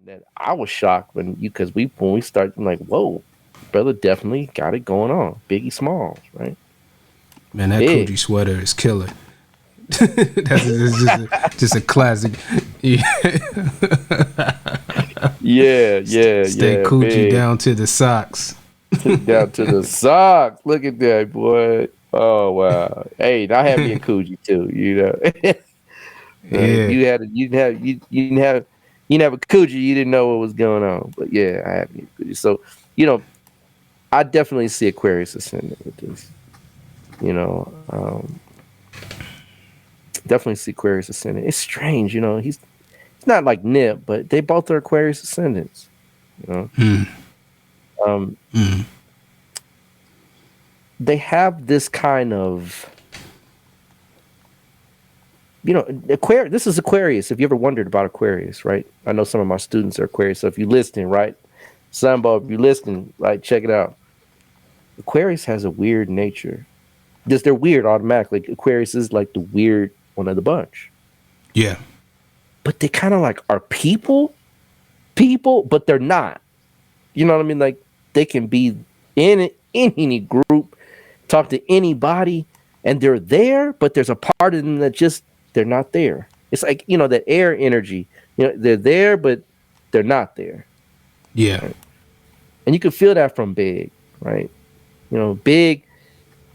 that I was shocked because when we started, I'm like, whoa, brother, definitely got it going on. Biggie Smalls, right? Man, that Big. Coogee sweater is killer. Just a classic. Yeah. Yeah, yeah, Stay yeah, Coogee big. down to the socks. Down to the socks. Look at that, boy. Oh wow. Hey, I had me a Coogee too, you know. Right. Yeah. You didn't have a Coogee, you didn't know what was going on. But yeah, I had me a Coogee. So, you know, I definitely see Aquarius ascendant with this. You know, definitely see Aquarius ascendant. It's strange, you know. He's not like Nip, but they both are Aquarius ascendants. You know, um, they have this kind of, you know, Aquarius. This is Aquarius. If you ever wondered about Aquarius, right? I know some of my students are Aquarius. So if you're listening, right, Sambo, if you're listening, right, check it out. Aquarius has a weird nature. Just they're weird automatically. Aquarius is like the weird one of the bunch. Yeah. But they kind of like are people, but they're not. You know what I mean? Like they can be in any group, talk to anybody, and they're there, but there's a part of them that just they're not there. It's like, you know, that air energy. You know, they're there, but they're not there. Yeah. Right? And you can feel that from Big, right? You know, Big,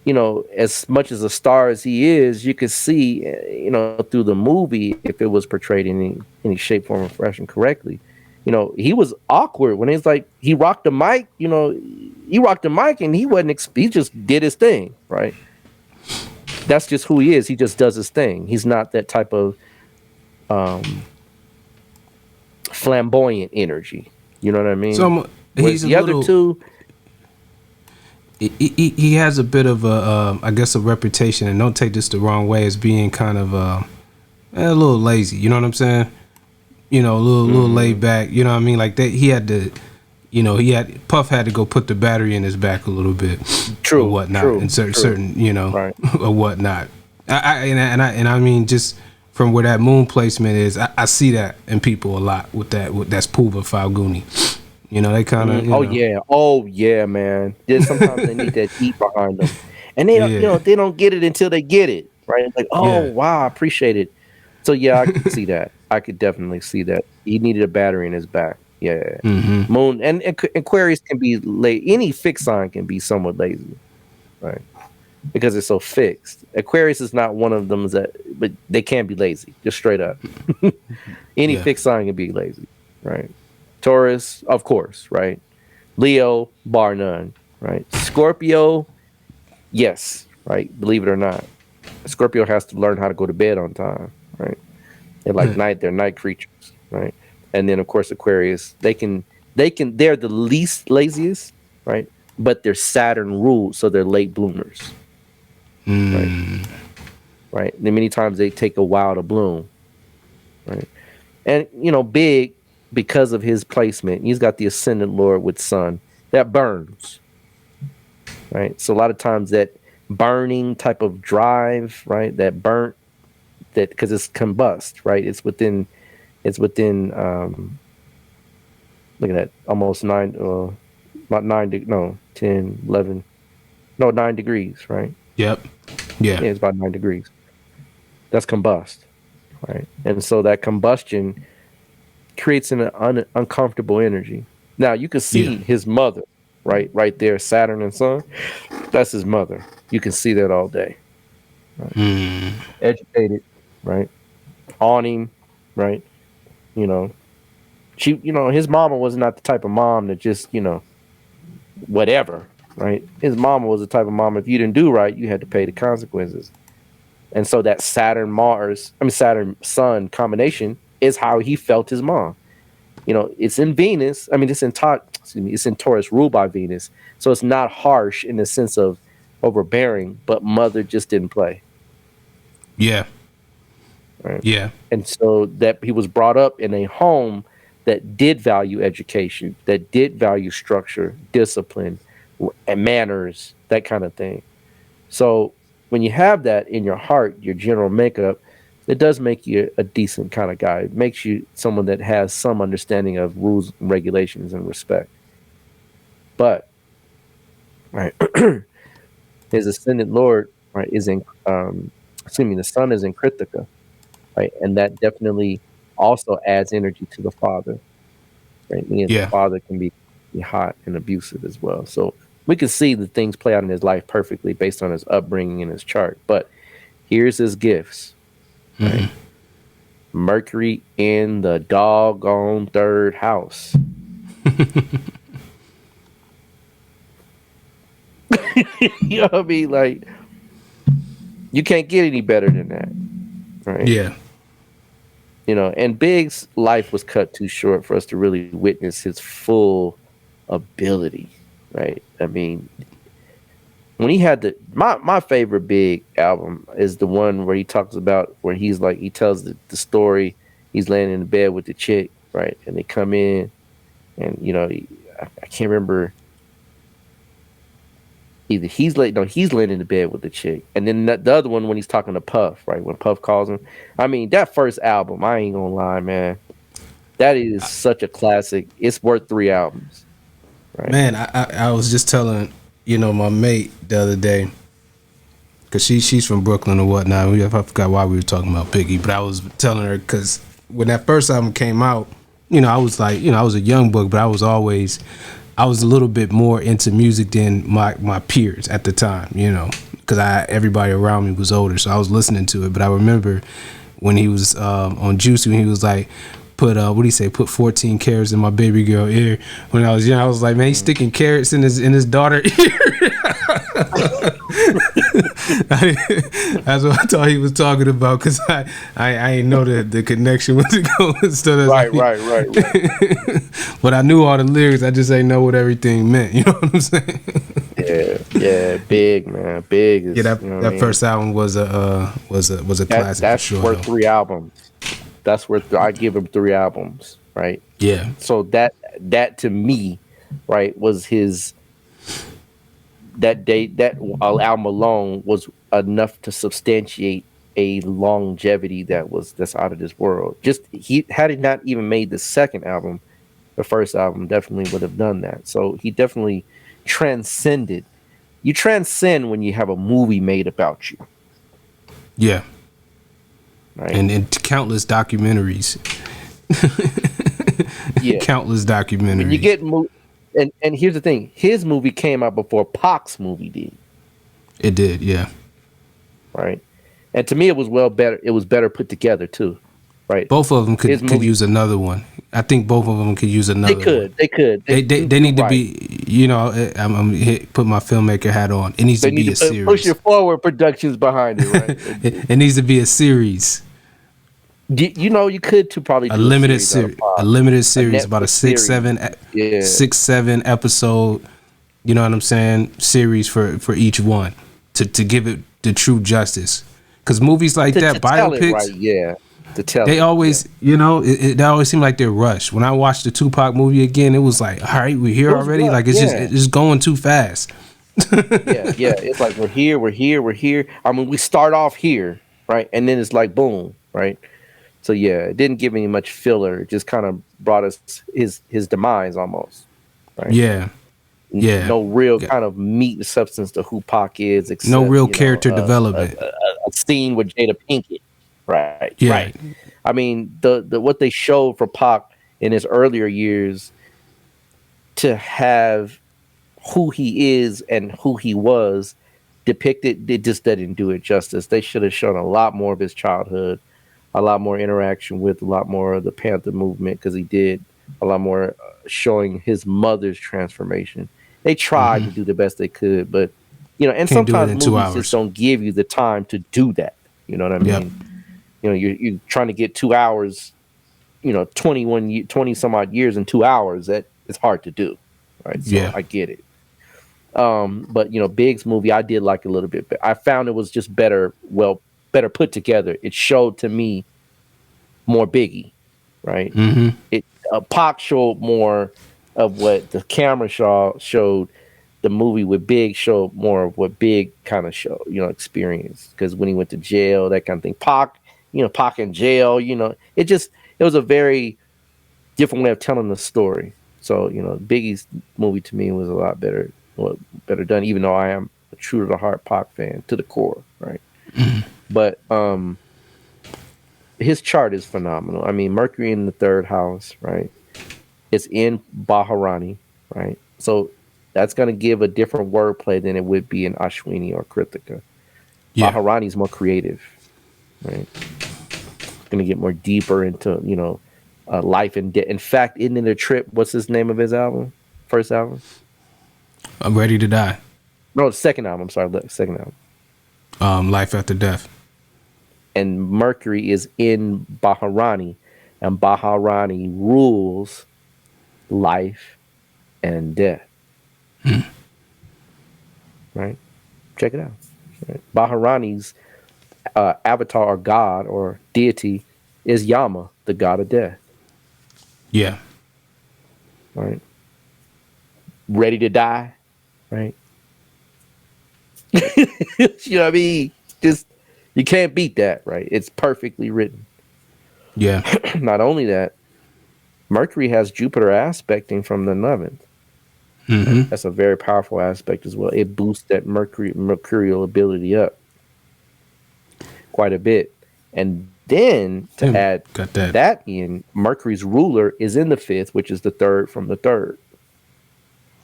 you know, as much as a star as he is, you could see, you know, through the movie, if it was portrayed in any shape, form, or fashion correctly, you know, he was awkward when he's like, he rocked the mic, you know, he rocked the mic and he wasn't, he just did his thing, right? That's just who he is. He just does his thing. He's not that type of um, flamboyant energy. You know what I mean? So Whereas he's a the other little. two, He has a bit of a, I guess, a reputation, and don't take this the wrong way, as being kind of a little lazy. You know what I'm saying? You know, a little laid back. You know what I mean? Like that, he had to. You know, Puff had to go put the battery in his back a little bit, or whatnot, and certain, you know, right. or whatnot. I mean, just from where that moon placement is, I see that in people a lot with that. That's Puva Falguni. You know, they kind of. Oh yeah, man. There's sometimes they need that heat behind them, and they don't, you know, they don't get it until they get it, right? It's like, oh wow, I appreciate it. So yeah, I could see that. I could definitely see that. He needed a battery in his back. Yeah. Moon and Aquarius can be late. Any fixed sign can be somewhat lazy, right? Because it's so fixed. Aquarius is not one of them but they can be lazy, just straight up. Any fixed sign can be lazy, right? Taurus, of course, right? Leo, bar none, right? Scorpio, yes, right? Believe it or not, Scorpio has to learn how to go to bed on time, right? They're night creatures, right? And then of course Aquarius, they're the least laziest, right? But they're Saturn ruled, so they're late bloomers, right? Right. And many times they take a while to bloom, right? And you know, Big, because of his placement, he's got the ascendant Lord with Sun that burns, right? So a lot of times that burning type of drive, right? That burnt, that because it's combust, right? It's within look at that, almost about 10, 11, no, 9 degrees, right? Yep. Yeah. Yeah, it's about 9 degrees. That's combust, right? And so that combustion creates an uncomfortable energy. Now you can see his mother, right there, Saturn and Sun. That's his mother. You can see that all day. Right? Educated, right? On him, right? You know, his mama was not the type of mom that just, whatever, right? His mama was the type of mom, if you didn't do right, you had to pay the consequences. And so that Saturn Sun combination is how he felt his mom. You know, it's in Venus. I mean, it's in Taurus, ruled by Venus. So it's not harsh in the sense of overbearing, but mother just didn't play. Yeah. Right. Yeah. And so that he was brought up in a home that did value education, that did value structure, discipline, and manners, that kind of thing. So when you have that in your heart, your general makeup, it does make you a decent kind of guy. It makes you someone that has some understanding of rules and regulations and respect. But right, his ascendant lord, right, is in excuse me, the sun is in Kritika, right? And that definitely also adds energy to the father, right? Meaning the Yeah. father can be hot and abusive as well. So we can see the things play out in his life perfectly based on his upbringing and his chart. But here's his gifts, right? Mm-hmm. Mercury in the doggone third house. You know what I mean? Like, you can't get any better than that, right? Yeah. You know, and Big's life was cut too short for us to really witness his full ability, right? I mean, when he had my favorite Big album is the one where he talks about where he's like he tells the story. He's laying in the bed with the chick, right? And they come in, and you know, I can't remember. Either he's laying in the bed with the chick, and then the other one when he's talking to Puff, right? When Puff calls him, I mean that first album, I ain't gonna lie, man, that is such a classic. It's worth 3 albums, right? Man, I was just telling, my mate the other day, because she's from Brooklyn or whatnot. I forgot why we were talking about Biggie, but I was telling her because when that first album came out, I was like, I was a young book, but I was a little bit more into music than my peers at the time, because everybody around me was older, so I was listening to it. But I remember when he was on Juicy, when he was like, put 14 carrots in my baby girl ear. When I was young, I was like, man, he's sticking carrots in his daughter ear. That's what I thought he was talking about, because I ain't know the connection with the going stuff. Right. But I knew all the lyrics. I just ain't know what everything meant. You know what I'm saying? Yeah, Big, man, Big is, that first album was a classic. That's for sure, worth 3 albums. That's worth. I give him 3 albums, right? Yeah. So that to me, right, was his. That album alone was enough to substantiate a longevity that's out of this world. Just he had he not even made the second album, the first album definitely would have done that. So he definitely transcended. You transcend when you have a movie made about you. Yeah. Right. And countless documentaries. Yeah. Countless documentaries. When you get and here's the thing, his movie came out before Pac's movie did. It did, yeah. Right. And to me it was better put together too. Right. Both of them could use another one. I think both of them could use another one. They could. They need to be, I'm put my filmmaker hat on. It needs to be a series. Push your Forward Productions behind it, right? It needs to be a series. You could probably do a limited series, about a 6-7 episode, you know what I'm saying, series for each one to give it the true justice. Because movies like that, biopics, right, yeah. They always, it always seemed like they're rushed. When I watched the Tupac movie again, it was like, all right, we're here already. Like it's going too fast. yeah. It's like we're here. I mean, we start off here, right, and then it's like boom, right. So yeah, it didn't give me much filler. It just kind of brought us his demise almost, right. Yeah. No real kind of meat and substance to who Pac is. Except, no real character development. A scene with Jada Pinkett. Right. Yeah. Right. I mean, the what they showed for Pac in his earlier years, to have who he is and who he was depicted, it just didn't do it justice. They should have shown a lot more of his childhood, a lot more interaction with, a lot more of the Panther movement, because he did a lot more showing his mother's transformation. They tried to do the best they could, but and can't sometimes movies just don't give you the time to do that. You know what I mean? Yep. You're trying to get 2 hours, 20 some odd years in 2 hours. That is hard to do, right? So yeah. I get it. But Big's movie I did like a little bit. I found it was just better put together. It showed to me more Biggie, right? It Pac showed more of what the camera showed. The movie with Big showed more of what Big kind of showed, experienced. Because when he went to jail, that kind of thing. Pac Pac in jail. It was a very different way of telling the story. So Biggie's movie to me was a lot better, better done. Even though I am a true to the heart Pac fan to the core, right? But his chart is phenomenal. I mean, Mercury in the third house, right? It's in Baharani, right? So that's going to give a different wordplay than it would be in Ashwini or Kritika. Yeah. Baharani is more creative, right? Going to get more deeper into life and death. In fact, in the trip, what's his name of his album? First album? I'm Ready to Die. No, second album. I'm sorry, second album. Life After Death. And Mercury is in Baharani, and Baharani rules life and death. Right? Check it out. Right? Baharani's avatar or god or deity is Yama, the god of death. Yeah. Right? Ready to die. Right? You know what I mean? Just, you can't beat that, right? It's perfectly written. Yeah. Not only that, Mercury has Jupiter aspecting from the 11th. Mm-hmm. That's a very powerful aspect as well. It boosts that mercurial ability up quite a bit. And then to add that in, Mercury's ruler is in the 5th, which is the 3rd from the 3rd.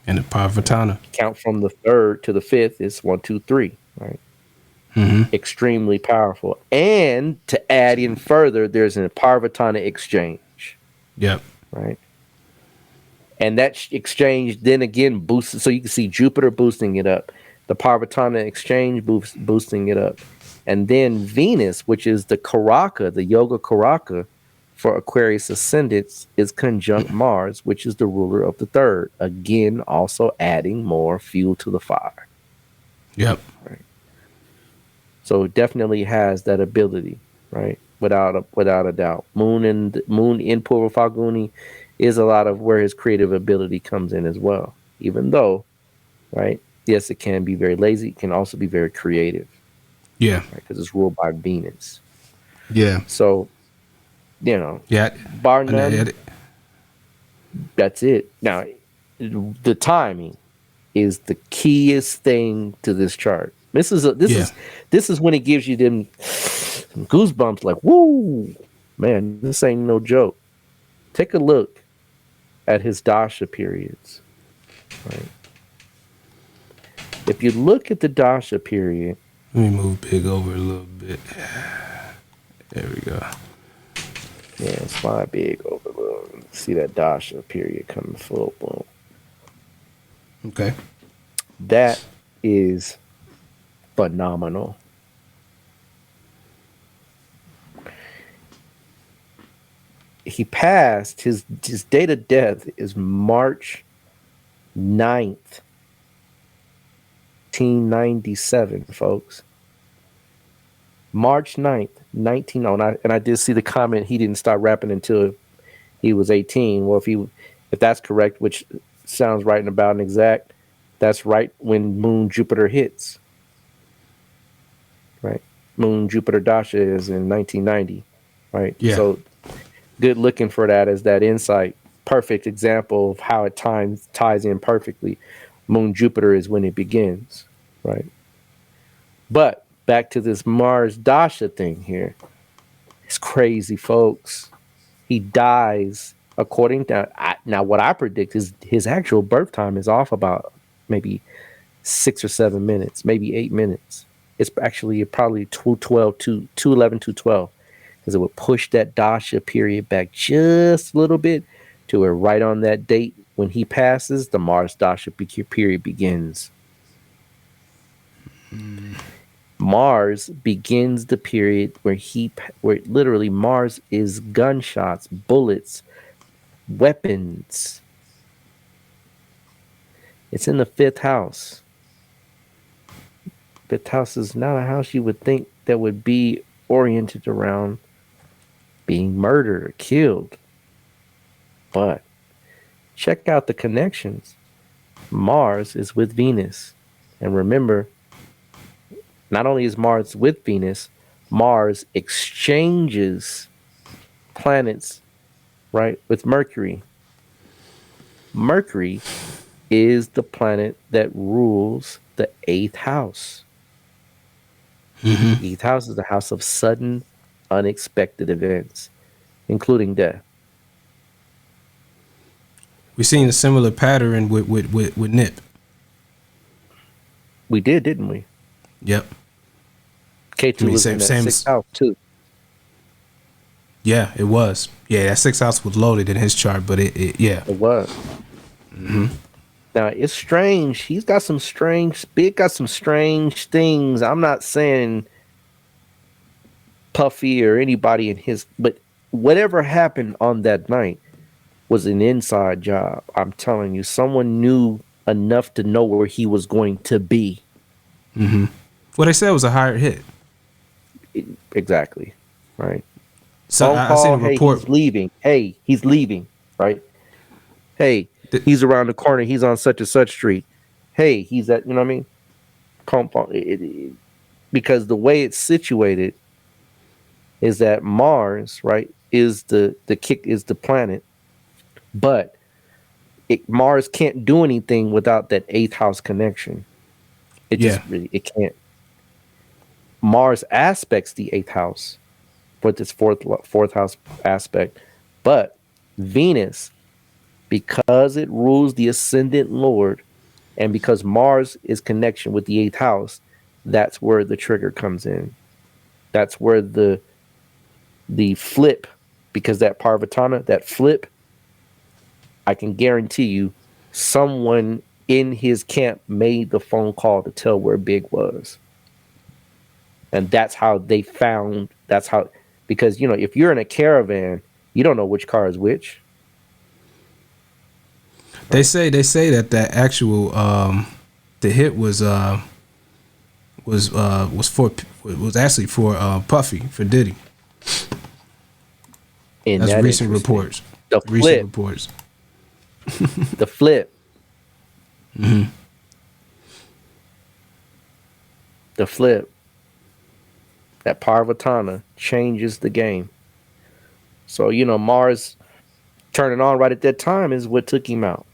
And the Parvatana. Count from the 3rd to the 5th is 1, 2, 3, right? Mm-hmm. Extremely powerful. And to add in further, there's a Parvatana exchange. Yep. Right? And that exchange then again boosts. So you can see Jupiter boosting it up. The Parvatana exchange boosting it up. And then Venus, which is the Karaka, the Yoga Karaka for Aquarius ascendants, is conjunct Mars, which is the ruler of the 3rd. Again, also adding more fuel to the fire. Yep. Right. So it definitely has that ability, right? Without a doubt. Moon in Purva Falguni is a lot of where his creative ability comes in as well. Even though, right? Yes, it can be very lazy. It can also be very creative. Yeah. Because it's ruled by Venus. Yeah. So, yeah, bar none, that's it. Now, the timing is the keyest thing to this chart. This is when it gives you them goosebumps, like, woo, man, this ain't no joke. Take a look at his dasha periods. Right? If you look at the dasha period, let me move Big over a little bit. There we go. Yeah, slide Big over a little. See that dasha period coming full bloom. Okay. That is phenomenal. He passed, his date of death is March 9th, 1997, folks. March 9th, 1909. And I did see the comment, he didn't start rapping until he was 18. Well, if that's correct, which sounds right and about and exact, that's right when Moon Jupiter hits. Right? Moon Jupiter Dasha is in 1990. Right? Yeah. So good looking for that as that insight. Perfect example of how it ties in perfectly. Moon Jupiter is when it begins. Right? But back to this Mars Dasha thing here. It's crazy, folks. He dies according to now what I predict is his actual birth time is off about maybe 6 or 7 minutes, maybe 8 minutes. It's actually probably 211 to 12, because it would push that Dasha period back just a little bit to where right on that date when he passes, the Mars Dasha period begins. Mars begins the period where literally Mars is gunshots, bullets, weapons. It's in the 5th house. 5th house is not a house you would think that would be oriented around being murdered or killed. But check out the connections. Mars is with Venus. And remember, not only is Mars with Venus, Mars exchanges planets, right, with Mercury. Mercury is the planet that rules the eighth house. Mm-hmm. The eighth house is the house of sudden, unexpected events, including death. We've seen a similar pattern with Nip. We did, didn't we? Yep. K2 I mean, was in that same. sixth house too. Yeah, it was. Yeah, that sixth house was loaded in his chart, but yeah. It was. Mm-hmm. Now it's strange. He's got some strange. Big got some strange things. I'm not saying Puffy or anybody in his, but whatever happened on that night was an inside job. I'm telling you, someone knew enough to know where he was going to be. Mm-hmm. Well, they said it was a higher hit. Exactly. Right. So Phone I seen call. a Hey, report. he's leaving. Hey, he's leaving. Right. Hey, That, he's around the corner. He's on such and such street. Hey, he's at. You know what I mean? Because the way it's situated is that Mars, right, is the kick is the planet, but Mars can't do anything without that eighth house connection. It yeah. just really it can't. Mars aspects the eighth house with its fourth house aspect, but Venus, because it rules the ascendant lord, and because Mars is connection with the eighth house, that's where the trigger comes in. That's where the flip, because that Parvatana, that flip, I can guarantee you, someone in his camp made the phone call to tell where Big was. And that's how they found, that's how, because, you know, if you're in a caravan, you don't know which car is which. They say that actual the hit was actually for Puffy, for Diddy. And That's that recent reports. The Recent flip, reports. the flip, Mm-hmm. the flip, that Parvatana changes the game. So, you know, Mars turning on right at that time is what took him out.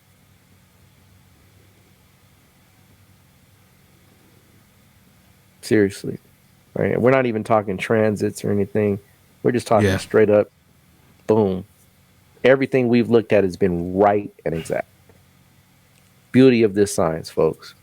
Seriously. Right? We're not even talking transits or anything. We're just talking Yeah. straight up, boom. Everything we've looked at has been right and exact. Beauty of this science, folks.